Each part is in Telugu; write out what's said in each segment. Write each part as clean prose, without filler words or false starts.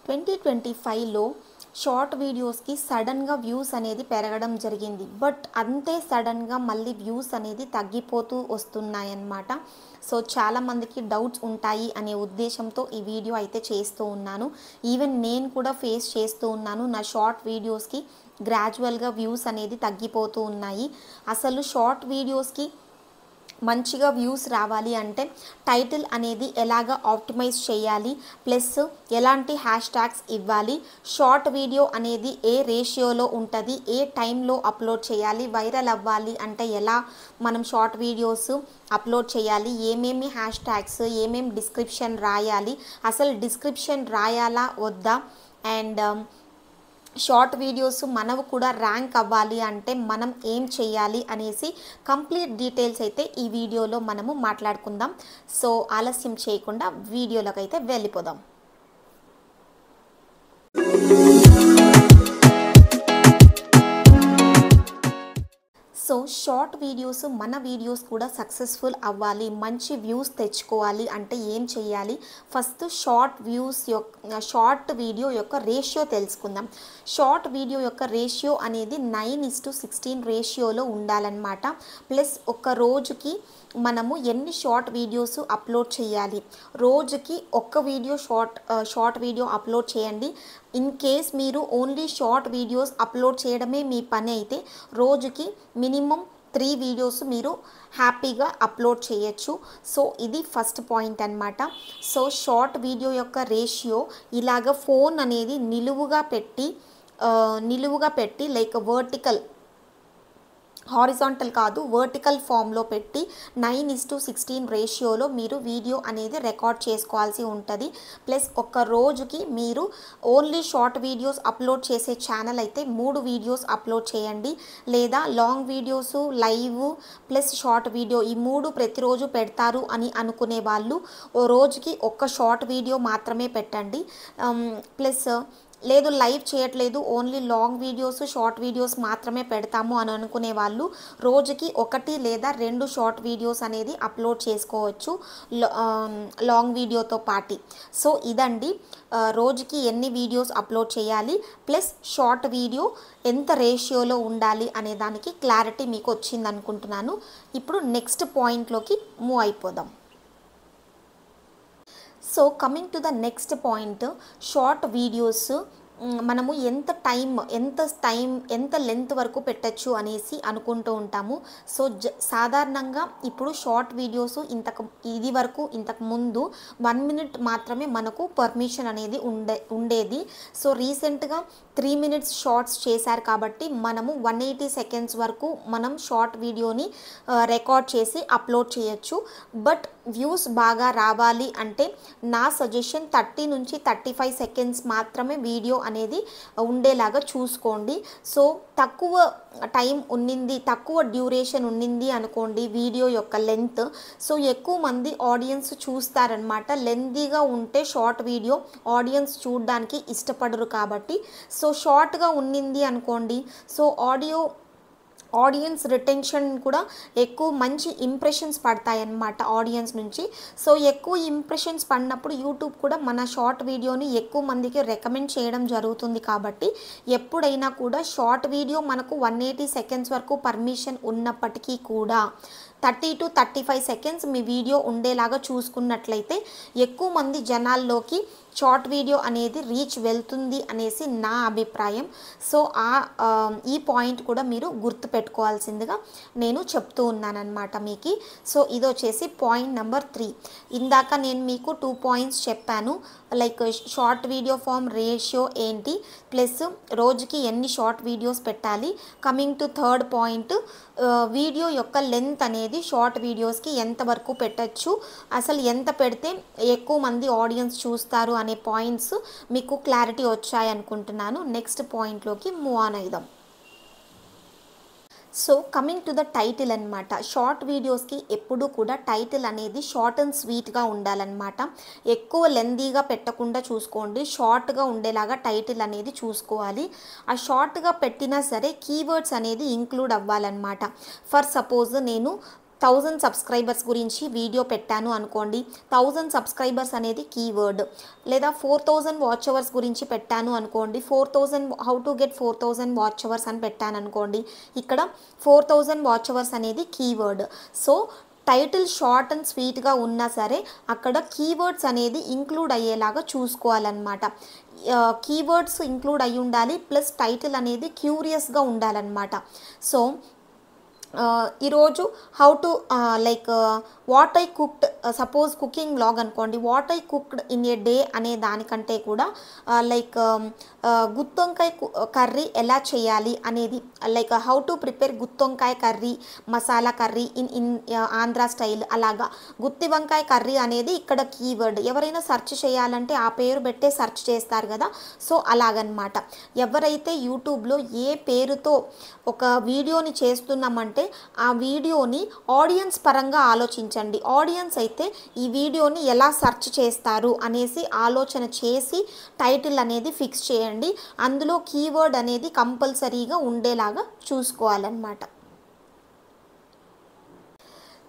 2025లో షార్ట్ వీడియోస్కి సడన్గా వ్యూస్ అనేది పెరగడం జరిగింది. బట్ అంతే సడన్గా మళ్ళీ వ్యూస్ అనేది తగ్గిపోతూ వస్తున్నాయన్నమాట. సో చాలామందికి డౌట్స్ ఉంటాయి అనే ఉద్దేశంతో ఈ వీడియో అయితే చేస్తూ ఉన్నాను. ఈవెన్ నేను కూడా ఫేస్ చేస్తూ ఉన్నాను. నా షార్ట్ వీడియోస్కి గ్రాడ్యువల్గా వ్యూస్ అనేది తగ్గిపోతూ ఉన్నాయి. అసలు షార్ట్ వీడియోస్కి మంచిగా వ్యూస్ రావాలి అంటే టైటిల్ అనేది ఎలాగ ఆప్టిమైజ్ చేయాలి, ప్లస్ ఎలాంటి హ్యాష్ ట్యాగ్స్ ఇవ్వాలి, షార్ట్ వీడియో అనేది ఏ రేషియోలో ఉంటుంది, ఏ టైంలో అప్లోడ్ చేయాలి, వైరల్ అవ్వాలి అంటే ఎలా మనం షార్ట్ వీడియోస్ అప్లోడ్ చేయాలి, ఏమేమి హ్యాష్ ట్యాగ్స్, ఏమేమి డిస్క్రిప్షన్ రాయాలి, అసలు డిస్క్రిప్షన్ రాయాలా వద్దా, అండ్ షార్ట్ వీడియోస్ మనకు కూడా ర్యాంక్ అవ్వాలి అంటే మనం ఏం చేయాలి అనేసి కంప్లీట్ డీటెయిల్స్ అయితే ఈ వీడియోలో మనము మాట్లాడుకుందాం. సో ఆలస్యం చేయకుండా వీడియోలోకి అయితే వెళ్ళిపోదాం. సో షార్ట్ వీడియోస్ మన వీడియోస్ కూడా సక్సెస్ఫుల్ అవ్వాలి, మంచి వ్యూస్ తెచ్చుకోవాలి అంటే ఏం చేయాలి? ఫస్ట్ షార్ట్ వీడియో యొక్క రేషియో తెలుసుకుందాం. షార్ట్ వీడియో యొక్క రేషియో అనేది 9:16 రేషియోలో ఉండాలన్నమాట. ప్లస్ ఒక రోజుకి మనము ఎన్ని షార్ట్ వీడియోస్ అప్లోడ్ చేయాలి, రోజుకి ఒక్క వీడియో షార్ట్ వీడియో అప్లోడ్ చేయండి. ఇన్ కేస్ మీరు ఓన్లీ షార్ట్ వీడియోస్ అప్లోడ్ చేయడమే మీ పని అయితే రోజుకి మినిమం 3 వీడియోస్ మీరు హ్యాపీగా అప్లోడ్ చేయొచ్చు. సో ఇది ఫస్ట్ పాయింట్ అన్నమాట. సో షార్ట్ వీడియో యొక్క రేషియో ఇలాగ ఫోన్ అనేది నిలువుగా పెట్టి లైక్ హారిజాంటల్ కాదు, వర్టికల్ ఫామ్లో పెట్టి 9:16 రేషియోలో మీరు వీడియో అనేది రికార్డ్ చేసుకోవాల్సి ఉంటుంది. ప్లస్ ఒక రోజుకి మీరు ఓన్లీ షార్ట్ వీడియోస్ అప్లోడ్ చేసే ఛానల్ అయితే 3 వీడియోస్ అప్లోడ్ చేయండి. లేదా long videos, live plus short video ఈ 3 ప్రతిరోజు పెడతారు అని అనుకునే వాళ్ళు ఓ రోజుకి ఒక్క షార్ట్ వీడియో మాత్రమే పెట్టండి. ప్లస్ లేదు లైవ్ చేయట్లేదు, only long videos, short videos మాత్రమే పెడతాము అని అనుకునే వాళ్ళు రోజుకి 1 లేదా 2 షార్ట్ వీడియోస్ అనేది అప్లోడ్ చేసుకోవచ్చు లాంగ్ వీడియోతో పాటి. సో ఇదండి రోజుకి ఎన్ని వీడియోస్ అప్లోడ్ చేయాలి, ప్లస్ షార్ట్ వీడియో ఎంత రేషియోలో ఉండాలి అనే దానికి క్లారిటీ మీకు వచ్చింది అనుకుంటున్నాను. ఇప్పుడు నెక్స్ట్ పాయింట్లోకి మూవ్ అయిపోదాం. So coming to the next point, short videos మనము ఎంత లెంత్ వరకు పెట్టచ్చు అనేసి అనుకుంటూ ఉంటాము. సో సాధారణంగా ఇప్పుడు షార్ట్ వీడియోస్ ఇంతకు ముందు 1 మినిట్ మాత్రమే మనకు పర్మిషన్ అనేది ఉండేది. సో రీసెంట్గా 3 మినిట్స్ షార్ట్స్ చేశారు కాబట్టి మనము 180 సెకండ్స్ వరకు మనం షార్ట్ వీడియోని రికార్డ్ చేసి అప్లోడ్ చేయొచ్చు. బట్ వ్యూస్ బాగా రావాలి అంటే నా సజెషన్ 30 నుంచి 35 సెకండ్స్ మాత్రమే వీడియో అనేది ఉండేలాగా చూసుకోండి. సో తక్కువ టైం ఉన్నింది, తక్కువ డ్యూరేషన్ ఉన్నింది అనుకోండి వీడియో యొక్క లెంత్, సో ఎక్కువ మంది ఆడియన్స్ చూస్తారనమాట. లెంతీగా ఉంటే షార్ట్ వీడియో ఆడియన్స్ చూడడానికి ఇష్టపడరు కాబట్టి, సో షార్ట్గా ఉన్నింది అనుకోండి, సో ఆడియన్స్ రిటెన్షన్ కూడా ఎక్కువ, మంచి ఇంప్రెషన్స్ పడతాయన్నమాట ఆడియన్స్ నుంచి. సో ఎక్కువ ఇంప్రెషన్స్ పడినప్పుడు యూట్యూబ్ కూడా మన షార్ట్ వీడియోని ఎక్కువ మందికి రికమెండ్ చేయడం జరుగుతుంది. కాబట్టి ఎప్పుడైనా కూడా షార్ట్ వీడియో మనకు 180 సెకండ్స్ వరకు పర్మిషన్ ఉన్నప్పటికీ కూడా 30 to 35 సెకండ్స్ మీ వీడియో ఉండేలాగా చూసుకున్నట్లయితే ఎక్కువ మంది జనాల్లోకి షార్ట్ వీడియో అనేది రీచ్ వెళ్తుంది అనేసి నా అభిప్రాయం. సో ఈ పాయింట్ కూడా మీరు గుర్తుపెట్టుకోవాల్సిందిగా నేను చెప్తూ ఉన్నానన్నమాట మీకు. సో ఇది వచ్చేసి పాయింట్ నెంబర్ 3. ఇందాక నేను మీకు 2 పాయింట్స్ చెప్పాను, like short video form ratio ఏంటి, ప్లస్ రోజుకి ఎన్ని షార్ట్ వీడియోస్ పెట్టాలి. Coming to third point, video యొక్క లెంత్ అనేది షార్ట్ వీడియోస్కి ఎంతవరకు పెట్టచ్చు, అసలు ఎంత పెడితే ఎక్కువ మంది ఆడియన్స్ చూస్తారు అనే పాయింట్స్ మీకు క్లారిటీ వచ్చాయి అనుకుంటున్నాను. నెక్స్ట్ పాయింట్లోకి మూవ్ ఆన్ అయిదాం. So coming to the title అనమాట. షార్ట్ వీడియోస్కి ఎప్పుడూ కూడా టైటిల్ అనేది షార్ట్ అండ్ స్వీట్గా ఉండాలన్నమాట. ఎక్కువ లెందీగా పెట్టకుండా చూసుకోండి, షార్ట్గా ఉండేలాగా టైటిల్ అనేది చూసుకోవాలి. ఆ షార్ట్గా పెట్టినా సరే కీవర్డ్స్ అనేది ఇంక్లూడ్ అవ్వాలన్నమాట. ఫర్ సపోజ్ నేను 1000 సబ్స్క్రైబర్స్ గురించి వీడియో పెట్టాను అనుకోండి, 1000 సబ్స్క్రైబర్స్ అనేది కీవర్డ్. లేదా 4000 వాచ్ అవర్స్ గురించి పెట్టాను అనుకోండి, 4000 how to get 4000 watch hours అని పెట్టాను అనుకోండి, ఇక్కడ 4000 వాచ్ అవర్స్ అనేది keyword. So title short and స్వీట్గా ఉన్నా సరే అక్కడ కీవర్డ్స్ అనేది ఇంక్లూడ్ అయ్యేలాగా చూసుకోవాలన్నమాట. కీవర్డ్స్ ఇంక్లూడ్ అయి ఉండాలి, ప్లస్ టైటిల్ అనేది క్యూరియస్గా ఉండాలన్నమాట. సో ఈరోజు how to like what I cooked, suppose cooking vlog అనుకోండి, what I cooked in a day అనే దానికంటే కూడా లైక్ గుత్తొంకాయ కర్రీ ఎలా చేయాలి అనేది, లైక్ హౌ టు ప్రిపేర్ గుత్తొంకాయ curry, masala curry in Andhra style, అలాగా గుత్తి వంకాయ కర్రీ అనేది ఇక్కడ కీవర్డ్. ఎవరైనా సెర్చ్ చేయాలంటే ఆ పేరు పెట్టే సెర్చ్ చేస్తారు కదా, సో అలాగనమాట. ఎవరైతే యూట్యూబ్లో ఏ పేరుతో ఒక వీడియోని చేస్తున్నామంటే ఆ వీడియోని ఆడియన్స్ పరంగా ఆలోచించండి. ఆడియన్స్ అయితే ఈ వీడియోని ఎలా సెర్చ్ చేస్తారు అనేసి ఆలోచన చేసి టైటిల్ అనేది ఫిక్స్ చేయండి. అందులో కీవర్డ్ అనేది కంపల్సరీగా ఉండేలాగా చూసుకోవాలన్నమాట.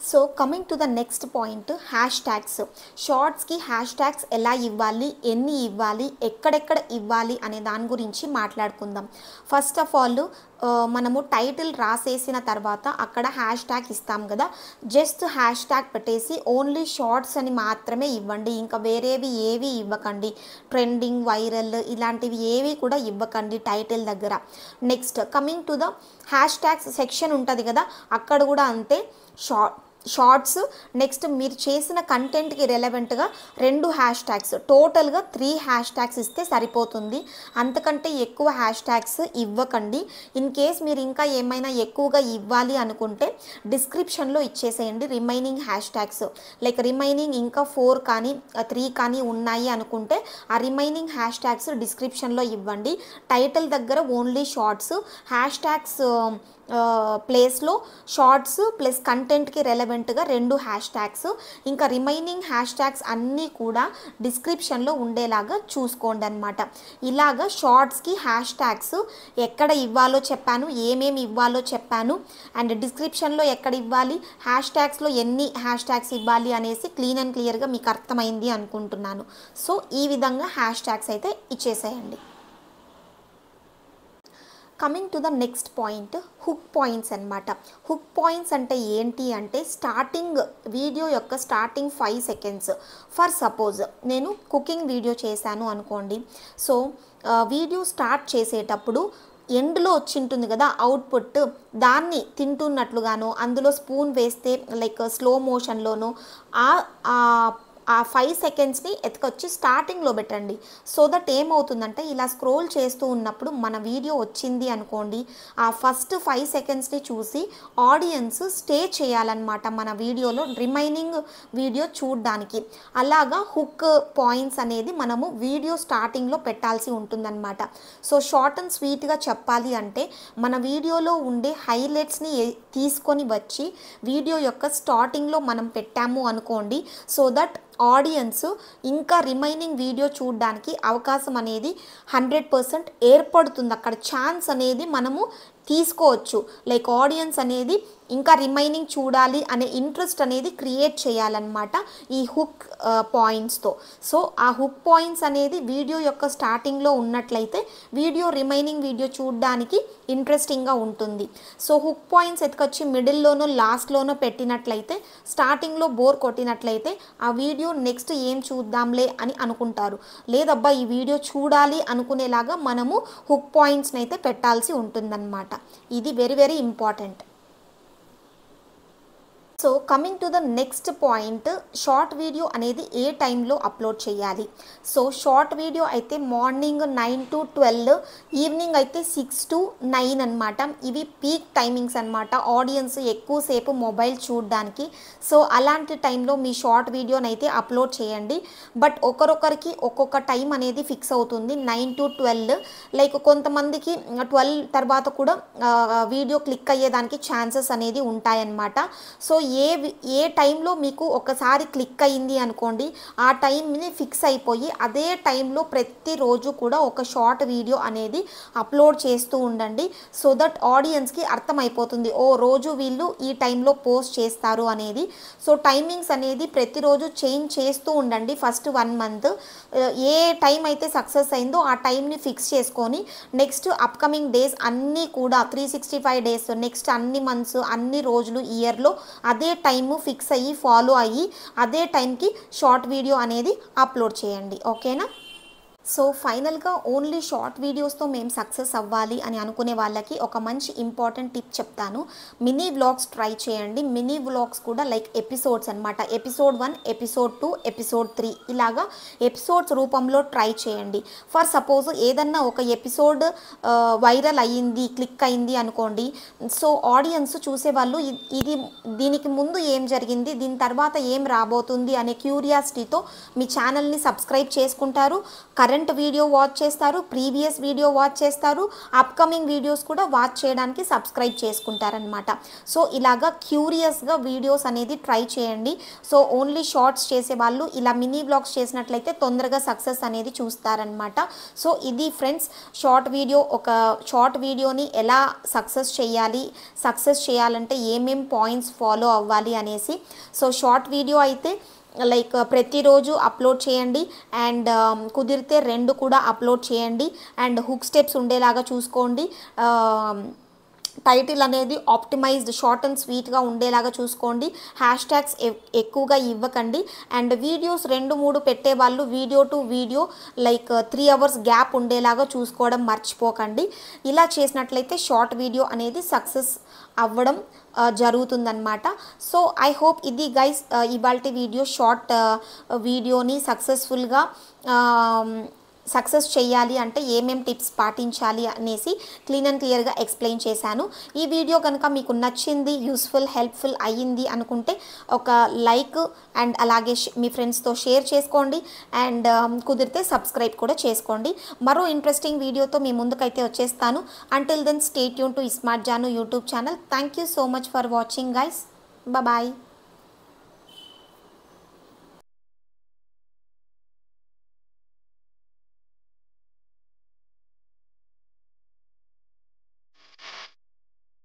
So coming to the next point, hashtags. షార్ట్స్కి హ్యాష్ ట్యాగ్స్ ఎలా ఇవ్వాలి, ఎన్ని ఇవ్వాలి, ఎక్కడెక్కడ ఇవ్వాలి అనే దాని గురించి మాట్లాడుకుందాం. ఫస్ట్ ఆఫ్ ఆల్ మనము టైటిల్ రాసేసిన తర్వాత అక్కడ హ్యాష్ ట్యాగ్ ఇస్తాం కదా, జస్ట్ హ్యాష్ ట్యాగ్ పెట్టేసి ఓన్లీ షార్ట్స్ అని మాత్రమే ఇవ్వండి. ఇంకా వేరేవి ఏవి ఇవ్వకండి. ట్రెండింగ్, వైరల్ ఇలాంటివి ఏవి కూడా ఇవ్వకండి టైటిల్ దగ్గర. Next coming to the hash tags section ఉంటుంది కదా, అక్కడ కూడా అంతే. షార్ట్స్, నెక్స్ట్ మీరు చేసిన కంటెంట్కి రెలవెంట్గా 2 హ్యాష్ ట్యాగ్స్, టోటల్గా 3 హ్యాష్ ట్యాగ్స్ ఇస్తే సరిపోతుంది. అంతకంటే ఎక్కువ హ్యాష్ ట్యాగ్స్ ఇవ్వకండి. ఇన్ కేస్ మీరు ఇంకా ఏమైనా ఎక్కువగా ఇవ్వాలి అనుకుంటే డిస్క్రిప్షన్లో ఇచ్చేసేయండి remaining hash tags. Like remaining ఇంకా 4 కానీ 3 కానీ ఉన్నాయి అనుకుంటే ఆ రిమైనింగ్ హ్యాష్ ట్యాగ్స్ డిస్క్రిప్షన్లో ఇవ్వండి. టైటిల్ దగ్గర ఓన్లీ షార్ట్స్, హ్యాష్ ట్యాగ్స్ ప్లేస్లో షార్ట్స్ ప్లస్ కంటెంట్కి రెలవెంట్గా 2 హ్యాష్ ట్యాగ్స్. ఇంకా రిమైనింగ్ హ్యాష్ ట్యాగ్స్ అన్నీ కూడా డిస్క్రిప్షన్లో ఉండేలాగా చూసుకోండి అనమాట. ఇలాగా షార్ట్స్కి హ్యాష్ ట్యాగ్స్ ఎక్కడ ఇవ్వాలో చెప్పాను, ఏమేమి ఇవ్వాలో చెప్పాను, అండ్ డిస్క్రిప్షన్లో ఎక్కడ ఇవ్వాలి, హ్యాష్ ట్యాగ్స్లో ఎన్ని హ్యాష్ ట్యాగ్స్ ఇవ్వాలి అనేసి క్లీన్ అండ్ క్లియర్గా మీకు అర్థమైంది అనుకుంటున్నాను. సో ఈ విధంగా హ్యాష్ ట్యాగ్స్ అయితే ఇచ్చేసేయండి. Coming to the next point, hook points అనమాట. హుక్ పాయింట్స్ అంటే ఏంటి అంటే స్టార్టింగ్ వీడియో యొక్క స్టార్టింగ్ 5 సెకండ్స్. ఫర్ సపోజ్ నేను కుకింగ్ వీడియో చేశాను అనుకోండి, సో వీడియో స్టార్ట్ చేసేటప్పుడు ఎండ్లో వచ్చింటుంది కదా అవుట్పుట్, దాన్ని తింటున్నట్లుగానో అందులో స్పూన్ వేస్తే లైక్ స్లో మోషన్లోనో ఆ 5 సెకండ్స్ని ఎత్తుకొచ్చి స్టార్టింగ్లో పెట్టండి. సో దట్ ఏమవుతుందంటే ఇలా స్క్రోల్ చేస్తూ ఉన్నప్పుడు మన వీడియో వచ్చింది అనుకోండి, ఆ ఫస్ట్ 5 సెకండ్స్ని చూసి ఆడియన్స్ స్టే చేయాలన్నమాట మన వీడియోలో రిమైనింగ్ వీడియో చూడడానికి. అలాగా హుక్ పాయింట్స్ అనేది మనము వీడియో స్టార్టింగ్లో పెట్టాల్సి ఉంటుందన్నమాట. సో షార్ట్ అండ్ స్వీట్గా చెప్పాలి అంటే మన వీడియోలో ఉండే హైలైట్స్ని తీసుకొని వచ్చి వీడియో యొక్క స్టార్టింగ్లో మనం పెట్టాము అనుకోండి, సో దట్ ఆడియన్స్ ఇంకా రిమైనింగ్ వీడియో చూడడానికి అవకాశం అనేది 100% ఏర్పడుతుంది. అక్కడ ఛాన్స్ అనేది మనము తీసుకోవచ్చు. లైక్ ఆడియన్స్ అనేది ఇంకా రిమైనింగ్ చూడాలి అనే ఇంట్రెస్ట్ అనేది క్రియేట్ చేయాలన్నమాట ఈ హుక్ పాయింట్స్తో. సో ఆ హుక్ పాయింట్స్ అనేది వీడియో యొక్క స్టార్టింగ్లో ఉన్నట్లయితే వీడియో రిమైనింగ్ వీడియో చూడడానికి ఇంట్రెస్టింగ్గా ఉంటుంది. సో హుక్ పాయింట్స్ ఎత్తుకొచ్చి మిడిల్లోనో లాస్ట్లోనో పెట్టినట్లయితే స్టార్టింగ్లో బోర్ కొట్టినట్లయితే ఆ వీడియో నెక్స్ట్ ఏం చూద్దాంలే అని అనుకుంటారు. లేదబ్బా ఈ వీడియో చూడాలి అనుకునేలాగా మనము హుక్ పాయింట్స్ని అయితే పెట్టాల్సి ఉంటుందన్నమాట. ఇది very very important. So coming to the next point, short video అనేది ఏ టైంలో అప్లోడ్ చేయాలి. సో షార్ట్ వీడియో అయితే మార్నింగ్ 9 to 12, ఈవినింగ్ అయితే 6 to 9 అనమాట. ఇవి పీక్ టైమింగ్స్ అనమాట ఆడియన్స్ ఎక్కువసేపు మొబైల్ చూడడానికి. సో అలాంటి టైంలో మీ షార్ట్ వీడియోని అయితే అప్లోడ్ చేయండి. బట్ ఒకరొకరికి ఒక్కొక్క టైం అనేది ఫిక్స్ అవుతుంది. 9 to 12, లైక్ కొంతమందికి 12 తర్వాత కూడా వీడియో క్లిక్ అయ్యేదానికి ఛాన్సెస్ అనేది ఉంటాయన్నమాట. సో ఏ టైంలో మీకు ఒకసారి క్లిక్ అయింది అనుకోండి, ఆ టైంని ఫిక్స్ అయిపోయి అదే టైంలో ప్రతిరోజు కూడా ఒక షార్ట్ వీడియో అనేది అప్లోడ్ చేస్తూ ఉండండి. సో దట్ ఆడియన్స్కి అర్థమైపోతుంది, ఓ రోజు వీళ్ళు ఈ టైంలో పోస్ట్ చేస్తారు అనేది. సో టైమింగ్స్ అనేది ప్రతిరోజు చేంజ్ చేస్తూ ఉండండి. ఫస్ట్ 1 మంత్ ఏ టైం అయితే సక్సెస్ అయిందో ఆ టైంని ఫిక్స్ చేసుకొని నెక్స్ట్ అప్కమింగ్ డేస్ అన్నీ కూడా 365 డేస్, నెక్స్ట్ అన్ని మంత్స్, అన్ని రోజులు, ఇయర్లో అదే టైము ఫిక్స్ అయ్యి ఫాలో అయ్యి అదే టైంకి షార్ట్ వీడియో అనేది అప్లోడ్ చేయండి. ఓకేనా? సో ఫైనల్గా ఓన్లీ షార్ట్ వీడియోస్తో మేము సక్సెస్ అవ్వాలి అని అనుకునే వాళ్ళకి ఒక మంచి ఇంపార్టెంట్ టిప్ చెప్తాను. మినీ వ్లాగ్స్ ట్రై చేయండి. మినీ వ్లాగ్స్ కూడా లైక్ ఎపిసోడ్స్ అనమాట. ఎపిసోడ్ 1, ఎపిసోడ్ 2, ఎపిసోడ్ 3 ఇలాగా ఎపిసోడ్స్ రూపంలో ట్రై చేయండి. ఫర్ సపోజ్ ఏదన్నా ఒక ఎపిసోడ్ వైరల్ అయ్యింది, క్లిక్ అయింది అనుకోండి. సో ఆడియన్స్ చూసేవాళ్ళు దీనికి ముందు ఏం జరిగింది, దీని తర్వాత ఏం రాబోతుంది అనే క్యూరియాసిటీతో మీ ఛానల్ని సబ్స్క్రైబ్ చేసుకుంటారు. కరెంట్ వీడియో వాచ్ చేస్తారు, ప్రీవియస్ వీడియో వాచ్ చేస్తారు, అప్కమింగ్ వీడియోస్ కూడా వాచ్ చేయడానికి సబ్స్క్రైబ్ చేసుకుంటారనమాట. సో ఇలాగా క్యూరియస్గా వీడియోస్ అనేది ట్రై చేయండి. సో ఓన్లీ షార్ట్స్ చేసేవాళ్ళు ఇలా మినీ వ్లాగ్స్ చేసినట్లయితే తొందరగా సక్సెస్ అనేది చూస్తారనమాట. సో ఇది ఫ్రెండ్స్, ఒక షార్ట్ వీడియోని ఎలా సక్సెస్ చేయాలంటే ఏమేం పాయింట్స్ ఫాలో అవ్వాలి అనేసి. సో షార్ట్ వీడియో అయితే లైక్ ప్రతిరోజు అప్లోడ్ చేయండి అండ్ కుదిరితే 2 కూడా అప్లోడ్ చేయండి అండ్ హుక్ స్టెప్స్ ఉండేలాగా చూసుకోండి. టైటిల్ అనేది ఆప్టిమైజ్డ్, షార్ట్ అండ్ స్వీట్గా ఉండేలాగా చూసుకోండి. హ్యాష్ ట్యాగ్స్ ఎక్కువగా ఇవ్వకండి. అండ్ వీడియోస్ 2-3 పెట్టేవాళ్ళు video to video like 3 hours gap ఉండేలాగా చూసుకోవడం మర్చిపోకండి. ఇలా చేసినట్లయితే షార్ట్ వీడియో అనేది సక్సెస్ అవ్వడం జరుగుతుందన్నమాట. సో ఐ హోప్ ఇది గైస్ ఇవాల్టి వీడియో షార్ట్ వీడియోని సక్సెస్ఫుల్గా సక్సెస్ చేయాలి అంటే ఏమేం టిప్స్ పాటించాలి అనేసి క్లీన్ అండ్ క్లియర్గా ఎక్స్ప్లెయిన్ చేశాను. ఈ వీడియో కనుక మీకు నచ్చింది, యూస్ఫుల్, హెల్ప్ఫుల్ అయ్యింది అనుకుంటే ఒక లైక్ అండ్ అలాగే మీ ఫ్రెండ్స్తో షేర్ చేసుకోండి అండ్ కుదిరితే సబ్స్క్రైబ్ కూడా చేసుకోండి. మరో ఇంట్రెస్టింగ్ వీడియోతో మీ ముందుకైతే వచ్చేస్తాను. Until then stay tune to smart Jaanu YouTube channel. Thank you so much for watching guys. Bye.